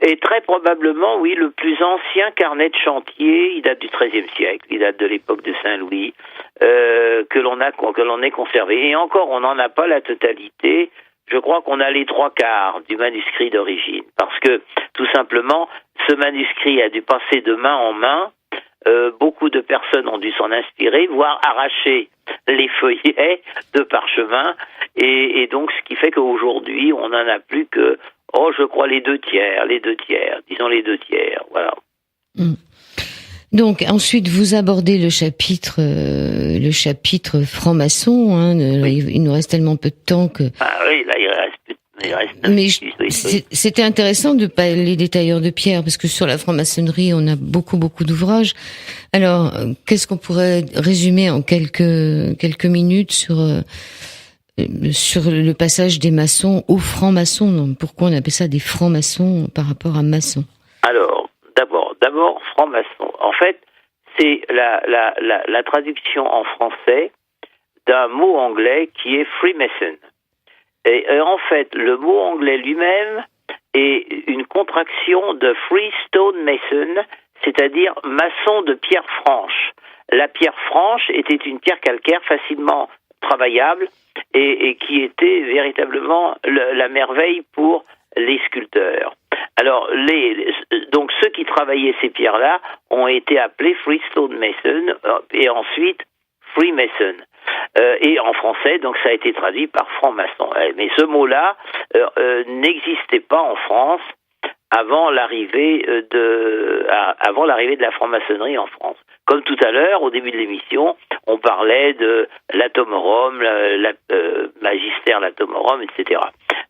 est très probablement, oui, le plus ancien carnet de chantier. Il date du XIIIe siècle, il date de l'époque de Saint-Louis, que l'on ait conservé. Et encore, on n'en a pas la totalité. Je crois qu'on a les 3/4 du manuscrit d'origine, parce que tout simplement, ce manuscrit a dû passer de main en main. Beaucoup de personnes ont dû s'en inspirer, voire arracher les feuillets de parchemin, et donc ce qui fait qu'aujourd'hui, on n'en a plus que, je crois les deux tiers, disons les 2 tiers, voilà. Donc ensuite vous abordez le chapitre franc-maçon. Oui. Il nous reste tellement peu de temps que. Ah oui, là il reste. Mais c'était intéressant de parler des tailleurs de pierre parce que sur la franc-maçonnerie on a beaucoup d'ouvrages. Alors qu'est-ce qu'on pourrait résumer en quelques minutes sur le passage des maçons aux francs-maçons? Pourquoi on appelle ça des francs-maçons par rapport à maçons? Alors d'abord franc-maçon. En fait, c'est la traduction en français d'un mot anglais qui est Freemason. Et en fait, le mot anglais lui-même est une contraction de Freestone Mason, c'est-à-dire maçon de pierre franche. La pierre franche était une pierre calcaire facilement travaillable et qui était véritablement la merveille pour les sculpteurs. Alors, donc ceux qui travaillaient ces pierres-là ont été appelés Freestone Mason et ensuite Freemason. Et en français, donc ça a été traduit par franc-maçon. Mais ce mot-là n'existait pas en France avant l'arrivée de la franc-maçonnerie en France. Comme tout à l'heure, au début de l'émission, on parlait de l'atomorum, magistère l'atomorum, etc.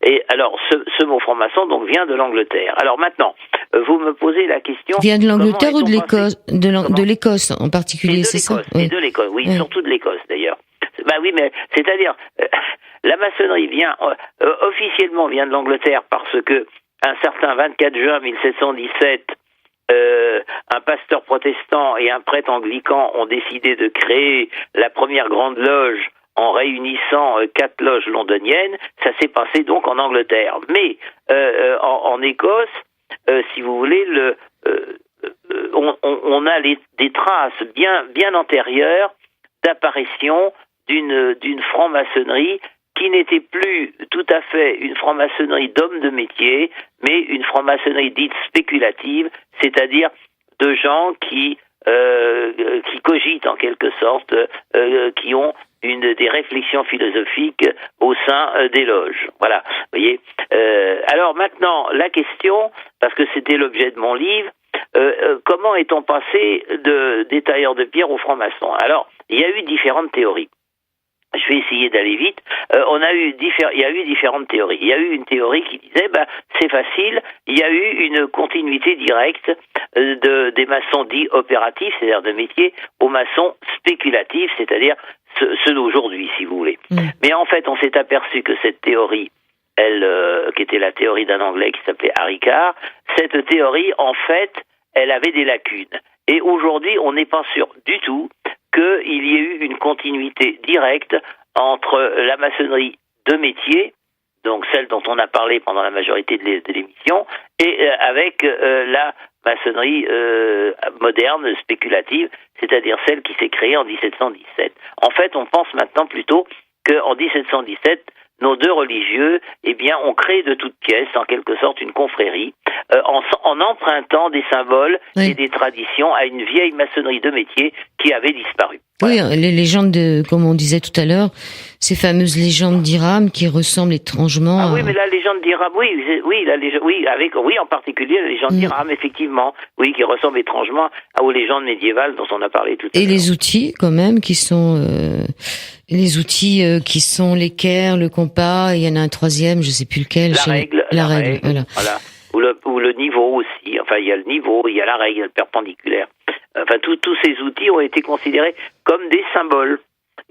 Et alors, ce mot franc-maçon donc vient de l'Angleterre. Alors maintenant, vous me posez la question. Vient de l'Angleterre ou de l'Écosse? De l'Écosse en particulier, c'est ça? Et de l'Écosse, oui, surtout de l'Écosse d'ailleurs. Oui, mais c'est-à-dire, la maçonnerie officiellement vient de l'Angleterre parce que un certain 24 juin 1717, un pasteur protestant et un prêtre anglican ont décidé de créer la première grande loge en réunissant 4 loges londoniennes. Ça s'est passé donc en Angleterre. Mais en Écosse, si vous voulez, on a des traces bien antérieures d'apparition d'une franc-maçonnerie qui n'était plus tout à fait une franc-maçonnerie d'hommes de métier, mais une franc-maçonnerie dite spéculative, c'est-à-dire de gens qui cogitent en quelque sorte, qui ont des réflexions philosophiques au sein des loges. Voilà, vous voyez. Alors maintenant, la question, parce que c'était l'objet de mon livre, comment est-on passé des tailleurs de pierre aux francs-maçons? Alors, il y a eu différentes théories. Je vais essayer d'aller vite. Il y a eu différentes théories. Il y a eu une théorie qui disait, c'est facile. Il y a eu une continuité directe des maçons dits opératifs, c'est-à-dire de métier, aux maçons spéculatifs, c'est-à-dire ceux d'aujourd'hui, si vous voulez. Mais en fait, on s'est aperçu que cette théorie, qui était la théorie d'un Anglais qui s'appelait Harry Carr, cette théorie, en fait, elle avait des lacunes. Et aujourd'hui, on n'est pas sûr du tout qu'il y ait eu une continuité directe entre la maçonnerie de métier, donc celle dont on a parlé pendant la majorité de l'émission, et avec la maçonnerie moderne, spéculative, c'est-à-dire celle qui s'est créée en 1717. En fait, on pense maintenant plutôt qu'en 1717, nos deux religieux, ont créé de toutes pièces, en quelque sorte, une confrérie, en empruntant des symboles et des traditions à une vieille maçonnerie de métier qui avait disparu. Voilà. Oui, les légendes, comme on disait tout à l'heure, ces fameuses légendes d'Hiram qui ressemblent étrangement. Ah oui, mais la légende d'Hiram, en particulier la légende d'Hiram, effectivement, oui, qui ressemble étrangement aux légendes médiévales dont on a parlé tout à l'heure. Et les outils, quand même, qui sont l'équerre, le compas, il y en a un troisième, je sais plus lequel. La règle, voilà. Ou le niveau aussi. Enfin, il y a le niveau, il y a la règle, il y a le perpendiculaire. Enfin, tous ces outils ont été considérés comme des symboles.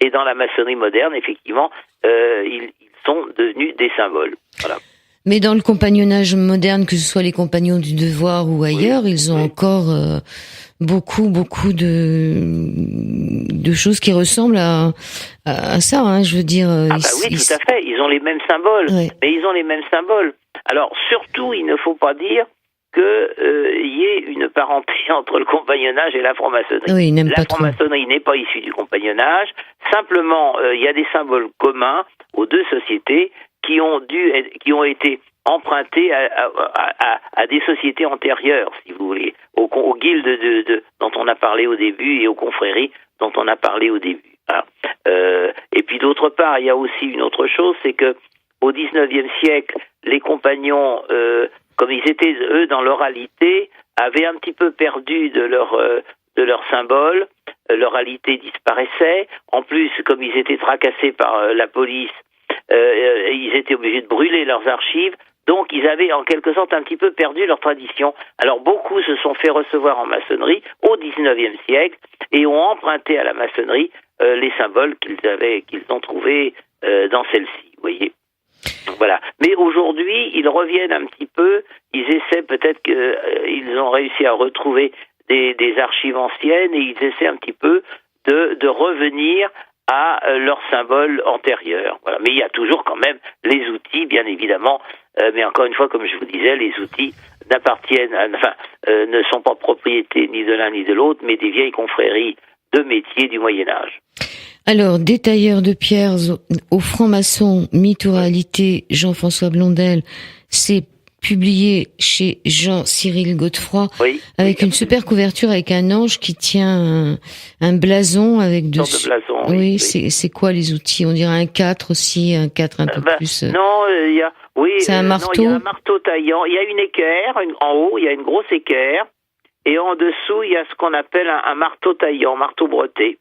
Et dans la maçonnerie moderne, effectivement, ils sont devenus des symboles. Voilà. Mais dans le compagnonnage moderne, que ce soit les compagnons du devoir ou ailleurs, ils ont encore beaucoup de choses qui ressemblent à ça, hein, je veux dire. Oui, tout à fait. Ils ont les mêmes symboles. Oui. Mais ils ont les mêmes symboles. Alors, surtout, il ne faut pas dire qu'il y ait une parenté entre le compagnonnage et la franc-maçonnerie. Oui, la franc-maçonnerie n'est pas issue du compagnonnage. Simplement, il y a des symboles communs aux deux sociétés qui ont été empruntés à des sociétés antérieures, si vous voulez, aux guildes dont on a parlé au début et aux confréries dont on a parlé au début. Hein. Et puis d'autre part, il y a aussi une autre chose, c'est que au XIXe siècle, les compagnons, comme ils étaient eux dans l'oralité, avaient un petit peu perdu de leur symbole. L'oralité disparaissait. En plus, comme ils étaient tracassés par la police, ils étaient obligés de brûler leurs archives. Donc, ils avaient en quelque sorte un petit peu perdu leur tradition. Alors, beaucoup se sont fait recevoir en maçonnerie au XIXe siècle et ont emprunté à la maçonnerie les symboles qu'ils ont trouvés dans celle-ci. Vous voyez. Voilà. Mais aujourd'hui, ils reviennent un petit peu. Ils essaient peut-être qu'ils ont réussi à retrouver des archives anciennes et ils essaient un petit peu de revenir à leurs symboles antérieurs. Voilà. Mais il y a toujours quand même les outils, bien évidemment. Mais encore une fois, comme je vous disais, les outils ne sont pas propriété ni de l'un ni de l'autre, mais des vieilles confréries de métiers du Moyen-Âge. Alors, détailleur de pierres au franc-maçon, mythe ou réalité, Jean-François Blondel, c'est publié chez Jean-Cyril Godefroy, avec une super couverture avec un ange qui tient un blason avec dessus. Oui, c'est quoi les outils? On dirait un 4 aussi, un 4 un peu plus. Non, il y a c'est un marteau. Non, il y a un marteau taillant, il y a une équerre, en haut, il y a une grosse équerre et en dessous, il y a ce qu'on appelle un marteau taillant, marteau breté.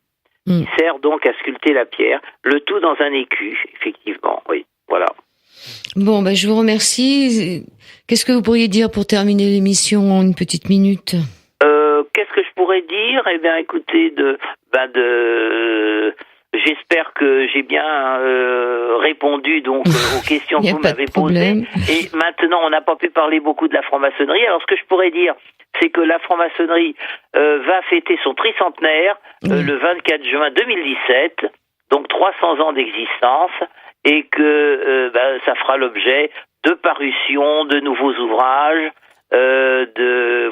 Qui sert donc à sculpter la pierre, le tout dans un écu, effectivement, oui, voilà. Bon, je vous remercie. Qu'est-ce que vous pourriez dire pour terminer l'émission en une petite minute? Qu'est-ce que je pourrais dire? Eh bien, écoutez, j'espère que j'ai bien répondu donc aux questions que vous m'avez posées. Et maintenant, on n'a pas pu parler beaucoup de la franc-maçonnerie. Alors, ce que je pourrais dire, c'est que la franc-maçonnerie va fêter son tricentenaire le 24 juin 2017, donc 300 ans d'existence, et que ça fera l'objet de parutions, de nouveaux ouvrages, de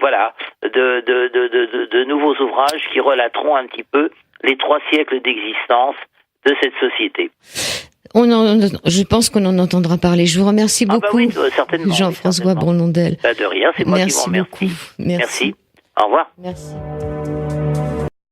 nouveaux ouvrages qui relateront un petit peu les 3 siècles d'existence de cette société. Je pense qu'on en entendra parler. Je vous remercie beaucoup, certainement, Jean-François Blondel. De rien, c'est moi qui vous remercie. Merci. Au revoir. Merci.